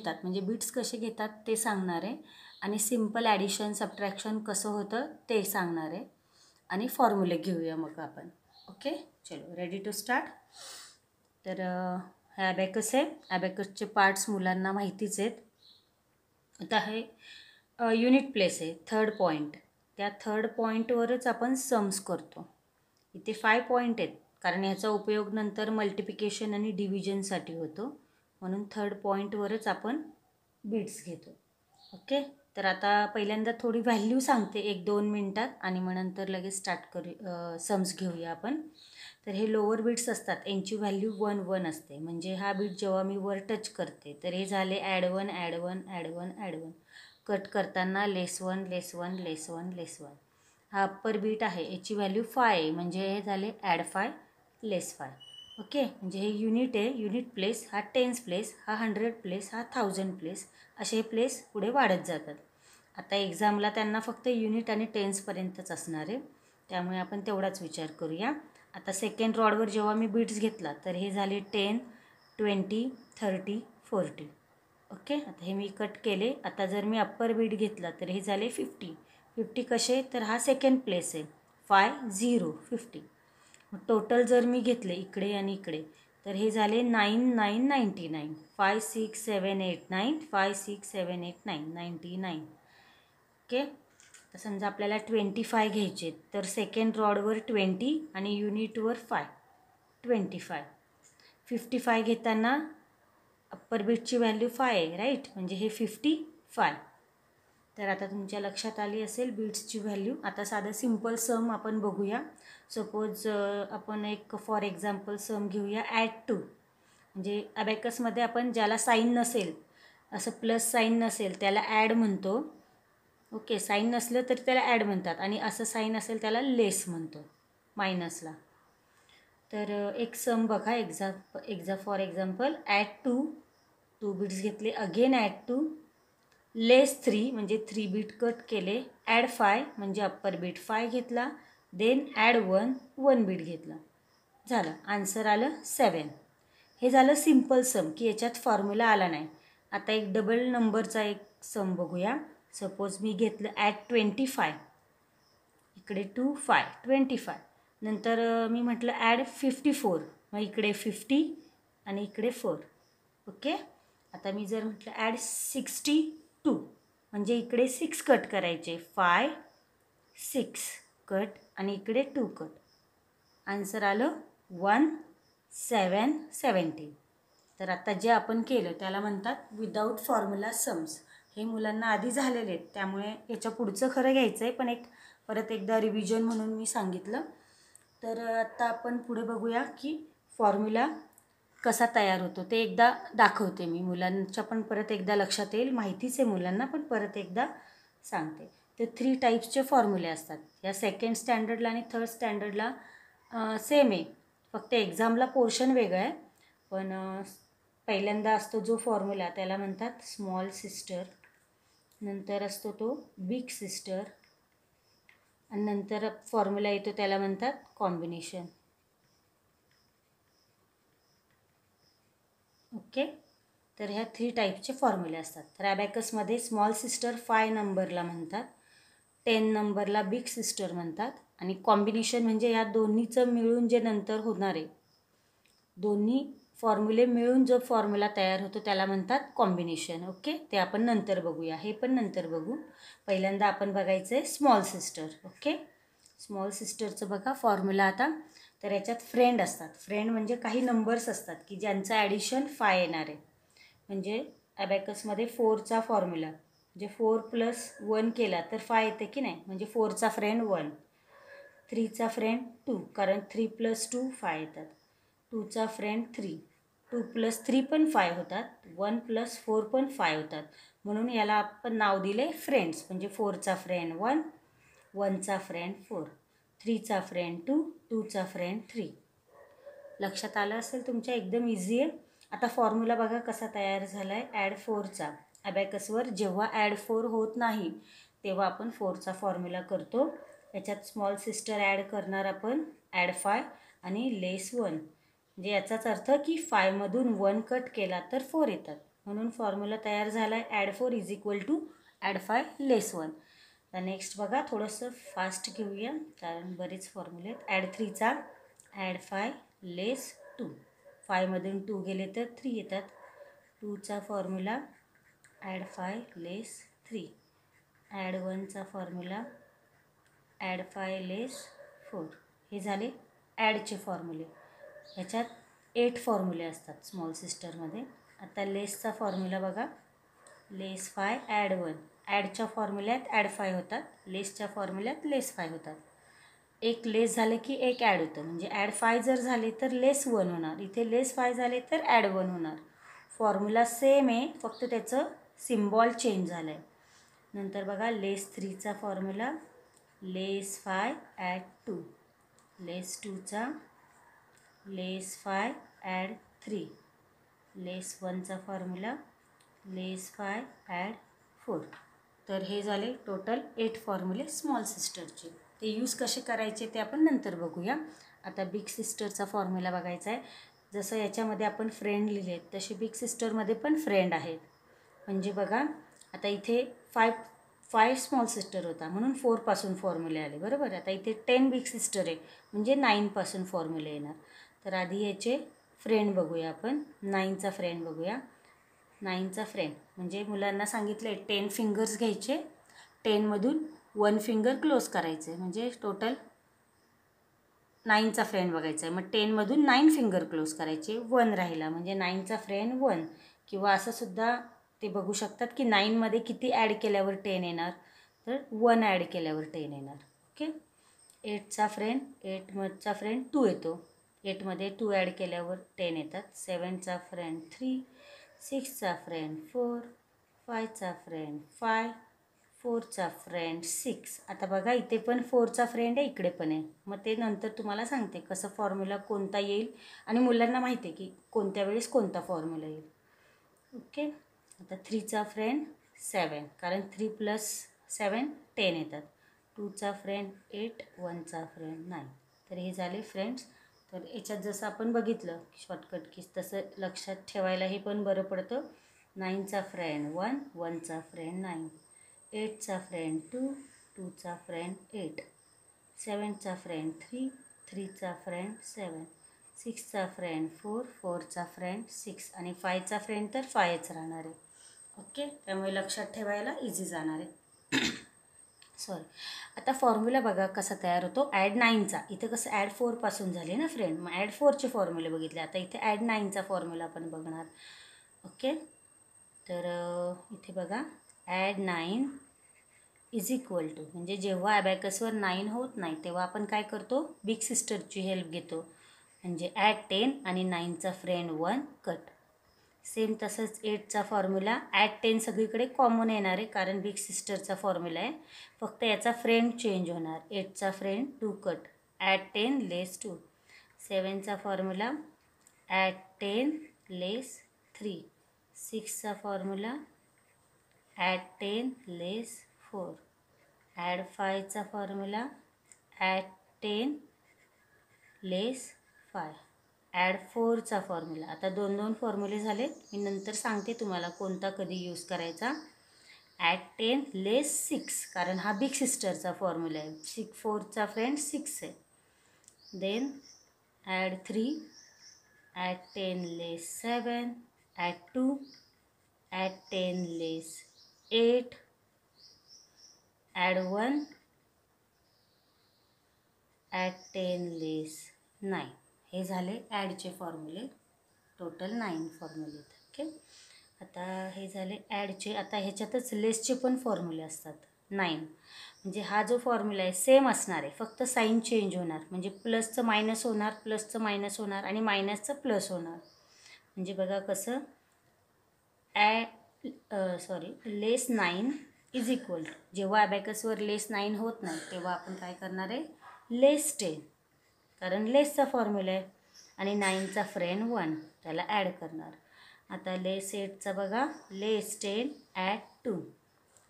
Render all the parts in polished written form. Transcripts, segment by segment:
घेतात म्हणजे बिट्स कसे घेतात ते सांगणार आहे आणि सिम्पल ॲडिशन सबट्रॅक्शन कसं होतं ते सांगणार आहे आणि फॉर्म्युले घेऊया मग आपण. ओके, चलो रेडी टू स्टार्ट. तर हा ॲबॅकस आहे. ॲबॅकसचे पार्ट्स मुलांना माहितीच आहेत. आता हे युनिट प्लेस आहे, थर्ड पॉईंट. त्या थर्ड पॉईंटवरच आपण सम्स करतो. इथे 5 पॉईंट आहेत कारण ह्याचा उपयोग नंतर मल्टिप्लिकेशन आणि डिव्हिजनसाठी होतो, म्हणून थर्ड पॉईंटवरच आपण बिट्स घेतो. ओके, तर आता पहिल्यांदा थोडी व्हॅल्यू सांगते 1-2 मिनटात आणि मग नंतर लगेच स्टार्ट करू सम्स घेऊया आपण. तर हे लोअर बिट्स असतात, यांची व्हॅल्यू 1-1 असते. म्हणजे हा बीट जेव्हा मी वर टच करते तर हे झाले add 1 add 1 add 1 add 1. Cut करताना लेस 1 लेस 1 लेस 1 लेस 1. हा अप्पर बीट आहे, याची व्हॅल्यू 5 आहे म्हणजे हे झाले ॲड 5 लेस 5. ओके, म्हणजे हे युनिट आहे, युनिट प्लेस. हा टेन्स प्लेस, हा 100 प्लेस, हा 1000 प्लेस, असे हे प्लेस पुढे वाढत जातात. आता एक्झामला त्यांना फक्त युनिट आणि टेन्सपर्यंतच असणार आहे, त्यामुळे आपण तेवढाच विचार करूया. आता सेकंड रॉडवर जेव्हा मी बीट्स घेतला तर हे झाले 10, 20, 30, 40. ओके, आता हे मी कट केले. आता जर मी अप्पर बीट घेतला तर हे झाले 50. कसे, तर हा सेकंड प्लेस आहे, 5, 0, 50. मग टोटल जर मी घेतले इकडे आणि इकडे तर हे झाले 9, 9, 99. 5, 6, 7, 8, 9, 5, 6, 7, 8, 9, 99. ओके, तर समजा आपल्याला 25 घ्यायचे तर सेकंड रॉडवर 20 आणि युनिटवर 5, 25. 55 घेताना अप्पर बीटची व्हॅल्यू 5 आहे, राईट, म्हणजे हे 55. तर आता तुमच्या लक्षात आली असेल बीट्सची व्हॅल्यू. आता साधं सिम्पल सम आपण बघूया. सपोज आपण एक फॉर एक्झाम्पल सम घेऊया ॲड 2. म्हणजे ॲबॅकसमध्ये आपण ज्याला साईन नसेल, असं प्लस साईन नसेल त्याला ॲड म्हणतो. ओके, साईन नसलं तर त्याला ॲड म्हणतात आणि असं साईन असेल त्याला लेस म्हणतो, मायनसला. तर एक सम बघा, फॉर एक्झाम्पल ॲड 2 बिट्स घेतले, अगेन ॲड 2, लेस 3 म्हणजे 3 बीट कट केले, ॲड 5 म्हणजे अप्पर बीट 5 घेतला, देन ॲड 1 बीट घेतला, झालं, आन्सर आलं 7. हे झालं सिम्पल सम की याच्यात फॉर्म्युला आला नाही. आता एक डबल नंबरचा एक सम बघूया. सपोज मी घेतलं ॲड 25, इकडे 2, 5, 25. नंतर मी म्हटलं ॲड 54, मग इकडे 50 आणि इकडे 4. ओके, आता मी जर म्हटलं ॲड 62 म्हणजे इकडे 6 कट करायचे, 5, 6 कट आणि इकडे 2 कट. आन्सर आलं 1, 7, 17. तर आता जे आपण केलं त्याला म्हणतात विदाऊट फॉर्म्युला सम्स. हे मुलांना आधी झालेले आहेत, त्यामुळे याच्या पुढचं खरं घ्यायचं आहे, पण परत एकदा रिव्हिजन म्हणून मी सांगितलं. तर आता आपण पुढे बघूया की फॉर्म्युला कसा तयार होतो ते एकदा दाखवते मी. मुलांच्या पण परत एकदा लक्षात येईल, माहितीच आहे मुलांना, पण परत एकदा सांगते. ते 3 टाईप्सचे फॉर्म्युले असतात. या सेकंड स्टँडर्डला आणि थर्ड स्टँडर्डला सेम आहे, फक्त एक्झामला पोर्शन वेगळं आहे. पण पहिल्यांदा असतो जो फॉर्म्युला त्याला म्हणतात स्मॉल सिस्टर, नंतर असतो तो बिग सिस्टर आणि नंतर फॉर्म्युला येतो त्याला म्हणतात कॉम्बिनेशन. ओके, तर ह्या 3 टाईपचे फॉर्म्युले असतात. तर ॲबॅकसमध्ये स्मॉल सिस्टर 5 नंबरला म्हणतात, 10 नंबरला बिग सिस्टर म्हणतात आणि कॉम्बिनेशन म्हणजे या दोन्हीचं मिळून जे नंतर होणार आहे, दोन्ही फॉर्म्युले मिळून जो फॉर्म्युला तयार होतो त्याला म्हणतात कॉम्बिनेशन. ओके, ते आपण नंतर बघूया, हे पण नंतर बघू. पहिल्यांदा आपण बघायचं आहे स्मॉल सिस्टर. ओके, स्मॉल सिस्टरचं बघा फॉर्म्युला आता. तर याच्यात फ्रेंड असतात. फ्रेंड म्हणजे काही नंबर्स असतात की ज्यांचं ॲडिशन 5 येणार आहे. म्हणजे ॲबॅकसमध्ये 4चा फॉर्म्युला म्हणजे 4 + 1 केला तर 5 येते की नाही, म्हणजे 4चा फ्रेंड 1, 3चा फ्रेंड 2 कारण 3 + 2 5 येतात, 2चा फ्रेंड 3, 2 + 3 पण 5 होतात, 1 + 4 पण 5 होतात. म्हणून याला आपण नाव दिले फ्रेंड्स. म्हणजे 4चा फ्रेंड 1, 1चा फ्रेंड 4, 3चा फ्रेंड 2, 2चा फ्रेंड 3. लक्षात आलं असेल तुमच्या, एकदम इझी आहे. आता फॉर्म्युला बघा कसा तयार झाला आहे ॲड 4चा. ॲबॅकसवर जेव्हा ॲड 4 होत नाही तेव्हा आपण 4चा फॉर्म्युला करतो. याच्यात स्मॉल सिस्टर ॲड करणार आपण ॲड 5 आणि लेस 1. म्हणजे याचाच अर्थ की 5मधून 1 कट केला तर 4 येतात. म्हणून फॉर्म्युला तयार झाला आहे add 4 is equal to add 5 less 1. तर नेक्स्ट बघा थोडंसं फास्ट घेऊया कारण बरेच फॉर्म्युले आहेत. ॲड 3चा ॲड 5 लेस 2. 5मधून 2 गेले तर 3 येतात. 2चा फॉर्म्युला ॲड 5 लेस 3. ॲड 1चा फॉर्म्युला ॲड 5 लेस 4. हे झाले ॲडचे फॉर्म्युले. ह्याच्यात 8 फॉर्म्युले असतात स्मॉल सिस्टरमध्ये. आता लेसचा फॉर्म्युला बघा, लेस 5 ॲड 1. ॲडच्या फॉर्म्युल्यात ॲड 5 होतात, लेसच्या फॉर्म्युल्यात लेस 5 होतात. एक लेस झाले की एक ॲड होतं, म्हणजे ॲड 5 जर झाले तर लेस 1 होणार. इथे लेस 5 झाले तर ॲड 1 होणार. फॉर्म्युला सेम आहे, फक्त त्याचं सिम्बॉल चेंज झालं आहे. नंतर बघा लेस 3चा फॉर्म्युला लेस 5 ॲड 2. लेस 2चा लेस 5 ॲड 3. लेस 1चा फॉर्म्युला लेस 5 ॲड 4. तर हे झाले टोटल 8 फॉर्म्युले स्मॉल सिस्टरचे. ते यूज कसे करायचे ते आपण नंतर बघूया. आता बिग सिस्टरचा फॉर्म्युला बघायचा आहे. जसं याच्यामध्ये आपण फ्रेंड लिहिले आहेत तसे बिग सिस्टरमध्ये पण फ्रेंड आहेत. म्हणजे बघा आता इथे 5 स्मॉल सिस्टर होता म्हणून 4पासून फॉर्म्युले आले, बरोबर. आता इथे 10 बिग सिस्टर आहे म्हणजे 9पासून फॉर्म्युले येणार. तर आधी याचे फ्रेंड बघूया आपण. 9चा फ्रेंड बघूया. 9चा फ्रेंड म्हणजे मुलांना सांगितलं आहे 10 फिंगर्स घ्यायचे, 10मधून 1 फिंगर क्लोज करायचे, म्हणजे टोटल 9चा फ्रेंड बघायचा आहे. मग 10मधून 9 फिंगर क्लोज करायचे, 1 राहिला म्हणजे 9चा फ्रेंड 1. किंवा असं सुद्धा ते बघू शकतात की 9मध्ये किती ॲड केल्यावर 10 येणार, तर 1 ॲड केल्यावर 10 येणार. ओके. 8चा फ्रेंड, 8चा फ्रेंड 2 येतो, 8मध्ये 2 ॲड केल्यावर 10 येतात. 7चा फ्रेंड 3, 6चा फ्रेंड 4, 5चा फ्रेंड 5, 4चा फ्रेंड 6. आता बघा इथे पण 4चा फ्रेंड आहे, इकडे पण आहे. मग ते नंतर तुम्हाला सांगते कसं फॉर्म्युला कोणता येईल आणि मुलांना माहिती आहे की कोणत्या वेळेस कोणता फॉर्म्युला येईल. ओके. आता 3चा फ्रेंड 7, कारण 3 + 7 10 येतात. 2चा फ्रेंड 8, 1चा फ्रेंड 9. तर हे झाले फ्रेंड्स. तर याच्यात जसं आपण बघितलं शॉर्टकट कीज तसं लक्षात ठेवायला हे पण बरं पडतं. 9चा फ्रेंड 1, 1चा फ्रेंड 9, 8चा फ्रेंड 2, 2चा फ्रेंड 8, 7चा फ्रेंड 3, 3चा फ्रेंड 7, 6चा फ्रेंड 4, 4चा फ्रेंड 6 आणि 5चा फ्रेंड तर 5च राहणार आहे. ओके. त्यामुळे लक्षात ठेवायला इझी जाणार आहे. सॉरी. आता फॉर्म्युला बघा कसा तयार होतो ॲड 9चा. इथं कसं ॲड 4पासून झाले ना फ्रेंड, मग ॲड 4चे फॉर्म्युले बघितले. आता इथे ॲड 9चा फॉर्म्युला आपण बघणार. ओके. तर इथे बघा ॲड 9 इज इक्वल टू, म्हणजे जेव्हा ॲबॅकसवर 9 होत नाही तेव्हा आपण काय करतो, बिग सिस्टरची हेल्प घेतो. म्हणजे ॲड 10 आणि 9चा फ्रेंड 1 कट. सेम तसंच 8चा फॉर्म्युला ॲड 10 सगळीकडे कॉमन येणार आहे कारण बिग सिस्टरचा फॉर्म्युला आहे, फक्त याचा फ्रेंड चेंज होणार. 8चा फ्रेंड 2 कट, ॲड 10 लेस 2. 7चा फॉर्म्युला ॲड 10 लेस 3. 6चा फॉर्म्युला ॲड 10 लेस 4. ॲड 5चा फॉर्म्युला ॲड 10 लेस 5. ॲड 4चा फॉर्म्युला. आता 2 फॉर्म्युले झाले, मी नंतर सांगते तुम्हाला कोणता कधी यूज करायचा. ॲड 10 लेस 6, कारण हा बिग सिस्टरचा फॉर्म्युला आहे. 4चा फ्रेंड 6 आहे. देन ॲड 3, ॲड 10 लेस 7, ॲड 2, ॲड 10 लेस 8, ॲड 1, ॲड 10 लेस 9. हे झाले ॲडचे फॉर्म्युले, टोटल 9 फॉर्म्युले. ओके. आता हे झाले ॲडचे. आता ह्याच्यातच लेसचे पण फॉर्म्युले असतात 9. म्हणजे हा जो फॉर्म्युला आहे सेम असणार आहे, फक्त साईन चेंज होणार. म्हणजे प्लसचं मायनस होणार, प्लसचं मायनस होणार आणि मायनसचं प्लस होणार. म्हणजे बघा कसं लेस 9 इज इक्वल टू, जेव्हा ॲबॅकसवर लेस 9 होत नाही तेव्हा आपण काय करणार आहे, लेस 10, कारण लेसचा फॉर्म्युला आहे आणि 9चा फ्रेंड 1 त्याला ॲड करणार. आता लेस 8चा बघा लेस 10 ॲड 2.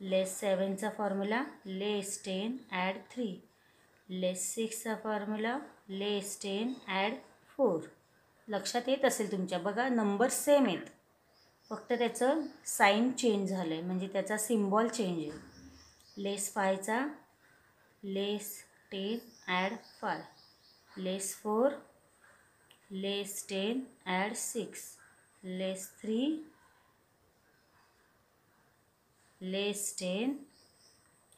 लेस 7चा फॉर्म्युला लेस 10 ॲड 3. लेस 6चा फॉर्म्युला लेस 10 ॲड 4. लक्षात येत असेल तुमच्या, बघा नंबर सेम आहेत फक्त त्याचं साईन चेंज झालं आहे, म्हणजे त्याचा सिम्बॉल चेंज आहे. लेस 5चा लेस 10 ॲड 5, लेस 4 लेस 10 ॲड 6, लेस 3 लेस 10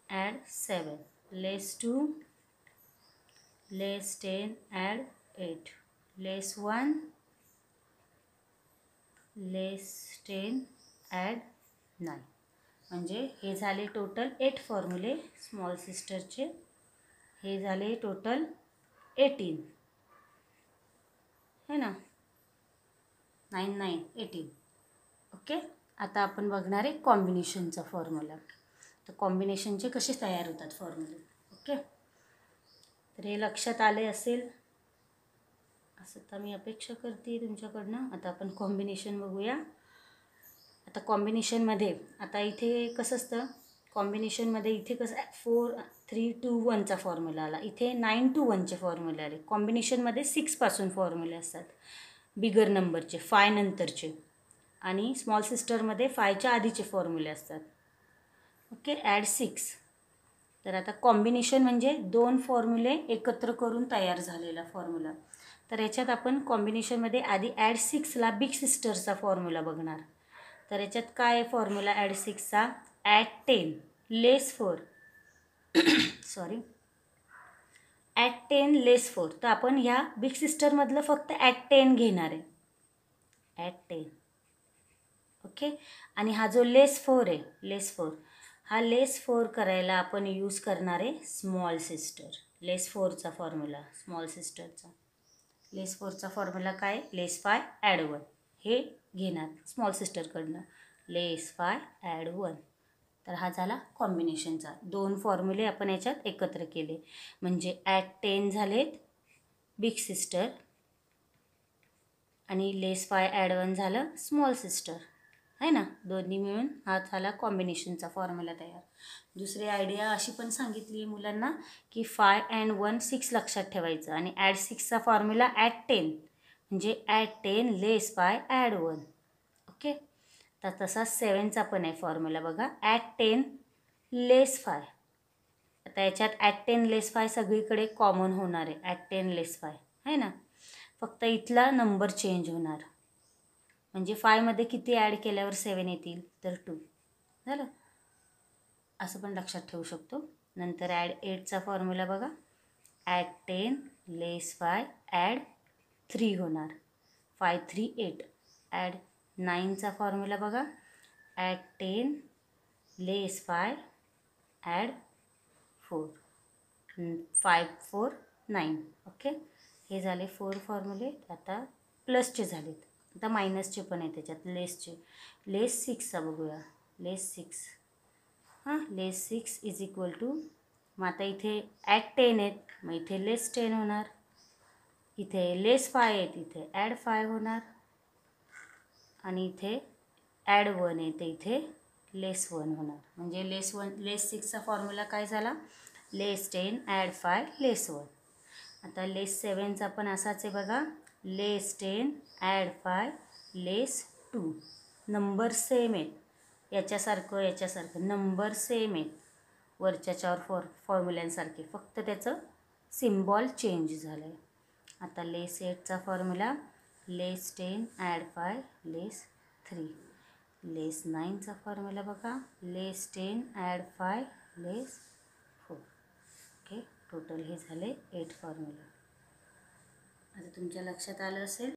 ॲड 7, लेस 2 लेस 10 ॲड 8, लेस 1 लेस 10 ॲड 9. म्हणजे हे झाले टोटल 8 फॉर्म्युले स्मॉल सिस्टरचे. हे झाले टोटल 18 है ना, 9 9 18. ओके. आता आपण बघणार आहे कॉम्बिनेशनचा फॉर्म्युला. तर कॉम्बिनेशनचे कसे तयार होतात फॉर्म्युले. ओके, तर हे लक्षात आले असेल असं तर मी अपेक्षा करते तुमच्याकडनं. आता आपण कॉम्बिनेशन बघूया. आता कॉम्बिनेशनमध्ये आता इथे कसं असतं, कॉम्बिनेशनमध्ये इथे कसं 4 3 2 1चा फॉर्म्युला आला, इथे 9 to 1चे फॉर्म्युले आले. कॉम्बिनेशनमध्ये 6पासून फॉर्म्युले असतात बिगर नंबरचे, 5 नंतरचे, आणि स्मॉल सिस्टरमध्ये 5च्या आधीचे फॉर्म्युले असतात. Okay, add 6. तर आता कॉम्बिनेशन म्हणजे 2 फॉर्म्युले एकत्र करून तयार झालेला फॉर्म्युला. तर याच्यात आपण कॉम्बिनेशनमध्ये आधी ॲड 6ला बिग सिस्टरचा फॉर्म्युला बघणार. तर याच्यात काय formula add 6चा, add 10 less 4 sorry add 10 less 4. तर आपण ह्या बिग सिस्टरमधलं फक्त ॲड 10 घेणार आहे, ॲड 10. ओके, आणि हा जो लेस 4 आहे, लेस 4, हा लेस 4 करायला आपण यूज करणार आहे स्मॉल सिस्टर. लेस 4चा फॉर्म्युला स्मॉल सिस्टरचा, लेस 4चा फॉर्म्युला काय, लेस 5 ॲड 1. हे घेणार स्मॉल सिस्टरकडनं, लेस 5 ॲड 1. तर हा झाला कॉम्बिनेशनचा. 2 फॉर्म्युले आपण याच्यात एकत्र केले, म्हणजे ॲड 10 झालेत बिग सिस्टर, आणि लेस 5 ॲड 1 झालं स्मॉल सिस्टर, आहे ना. दोन्ही मिळून हा झाला कॉम्बिनेशनचा फॉर्म्युला तयार. दुसरी आयडिया अशी पण सांगितली आहे मुलांना की 5 and 1 6 लक्षात ठेवायचं, आणि ॲड 6चा फॉर्म्युला ॲड 10, म्हणजे ॲड 10 लेस 5 ॲड 1. ओके, तर तसा 7चा पण आहे फॉर्म्युला बघा, ॲड 10 लेस 5. आता याच्यात ॲड 10 लेस 5 सगळीकडे कॉमन होणार आहे, ॲड 10 लेस 5 आहे ना. फक्त इथला नंबर चेंज होणार, म्हणजे 5मध्ये किती ॲड केल्यावर 7 येतील, तर 2 झालं. असं पण लक्षात ठेवू शकतो. नंतर ॲड 8चा फॉर्म्युला बघा, ॲड 10 लेस 5 ॲड 3 होणार, 5 3 8. ॲड 9चा फॉर्म्युला बघा, ॲड 10 लेस 5 ॲड 4, 5 4 9. ओके, हे झाले 4 फॉर्म्युले. आता प्लसचे झालेत, आता मायनसचे पण आहेत त्याच्यात, लेसचे. लेस 6चा बघूया, लेस 6. हां, लेस 6 इज इक्वल टू, मग आता इथे ॲड 10 आहेत, मग इथे लेस 10 होणार. इथे लेस 5 आहेत, इथे ॲड 5 होणार. आणि इथे ॲड 1 आहे, ते इथे लेस 1 होणार. म्हणजे लेस 6चा फॉर्म्युला काय झाला, लेस 10 ॲड 5 लेस 1. आता लेस 7चा पण असाच आहे बघा, लेस 10 ॲड 5 लेस 2. नंबर सेम आहेत, याच्यासारखं नंबर सेम आहेत वरच्याच्यावर फॉर्म्युल्यांसारखे, फक्त त्याचं सिम्बॉल चेंज झालं आहे. आता लेस 8चा फॉर्म्युला, लेस 10 ॲड 5 लेस 3. लेस 9चा फॉर्म्युला बघा, लेस 10 ॲड 5 लेस 4. ओके, टोटल हे झाले 8 फॉर्म्युला. आता तुमच्या लक्षात आलं असेल.